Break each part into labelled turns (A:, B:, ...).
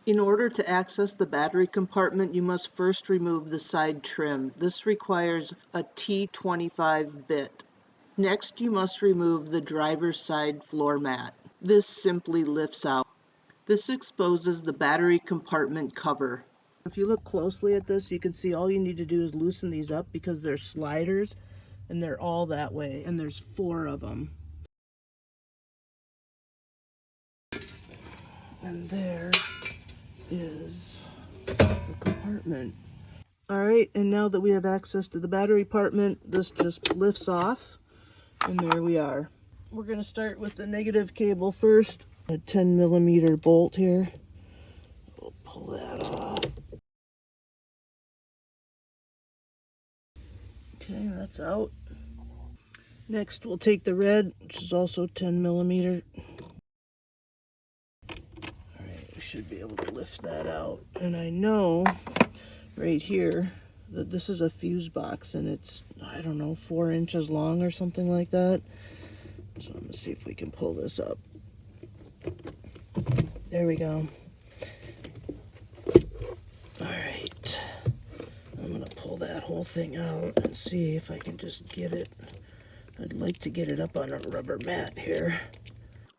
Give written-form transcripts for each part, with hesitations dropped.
A: In order to access the battery compartment, you must first remove the side trim. This requires a T25 bit. Next, you must remove the driver's side floor mat. This simply lifts out. This exposes the battery compartment cover. If you look closely at this, you can see all you need to do is loosen these up because they're sliders and they're all that way, and there's 4 of them. And there is the compartment. Alright, and now that we have access to the battery compartment, this just lifts off, and there we are. We're going to start with the negative cable first. A 10mm bolt here. We'll pull that off. Okay, that's out. Next, we'll take the red, which is also 10mm. Alright, we should be able to lift that out. And I know right here that this is a fuse box, and it's, I don't know, 4 inches long or something like that. So I'm going to see if we can pull this up. There we go. Alright. I'm going to pull that whole thing out and see if I can just get it. I'd like to get it up on a rubber mat here.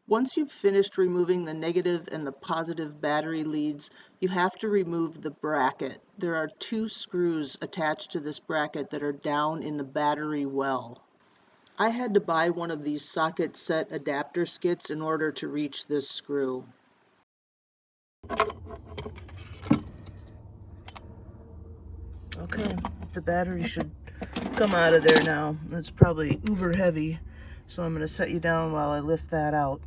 A: Once you've finished removing the negative and the positive battery leads, you have to remove the bracket. There are 2 screws attached to this bracket that are down in the battery well. I had to buy one of these socket set adapter skits in order to reach this screw. Okay, the battery should come out of there now. It's probably uber heavy, so I'm going to set you down while I lift that out.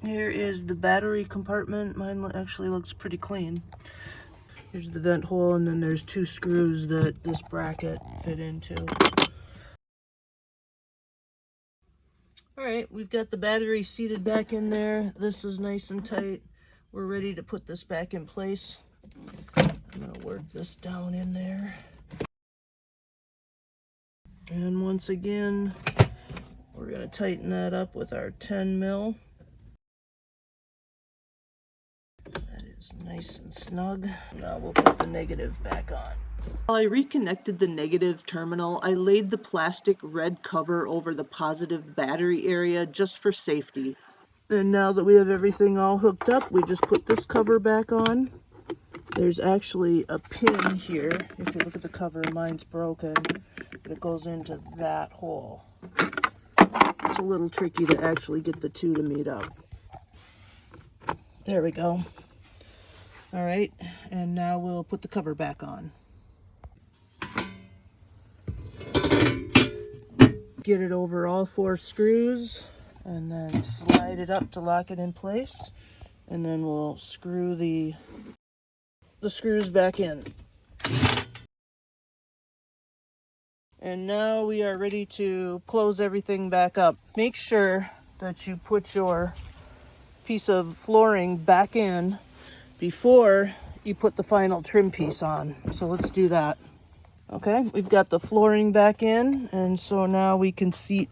A: Here is the battery compartment. Mine actually looks pretty clean. Here's the vent hole, and then there's 2 screws that this bracket fit into. Alright, we've got the battery seated back in there. This is nice and tight. We're ready to put this back in place. I'm going to work this down in there. And once again, we're going to tighten that up with our 10mm. That is nice and snug. Now we'll put the negative back on. While I reconnected the negative terminal, I laid the plastic red cover over the positive battery area just for safety. And now that we have everything all hooked up, we just put this cover back on. There's actually a pin here. If you look at the cover, mine's broken, but it goes into that hole. It's a little tricky to actually get the 2 to meet up. There we go. All right, and now we'll put the cover back on. Get it over all 4 screws, and then slide it up to lock it in place, and then we'll screw the screws back in. And now we are ready to close everything back up. Make sure that you put your piece of flooring back in before you put the final trim piece on. So let's do that. Okay, we've got the flooring back in, and so now we can seat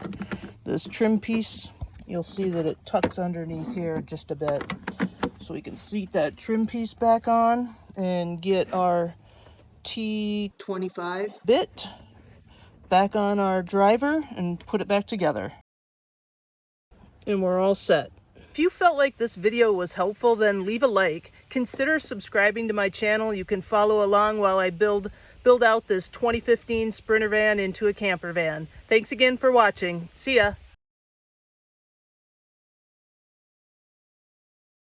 A: this trim piece. You'll see that it tucks underneath here just a bit. So we can seat that trim piece back on and get our T25 bit back on our driver and put it back together. And we're all set. If you felt like this video was helpful, then leave a like. Consider subscribing to my channel. You can follow along while I build out this 2015 Sprinter van into a camper van. Thanks again for watching. See ya.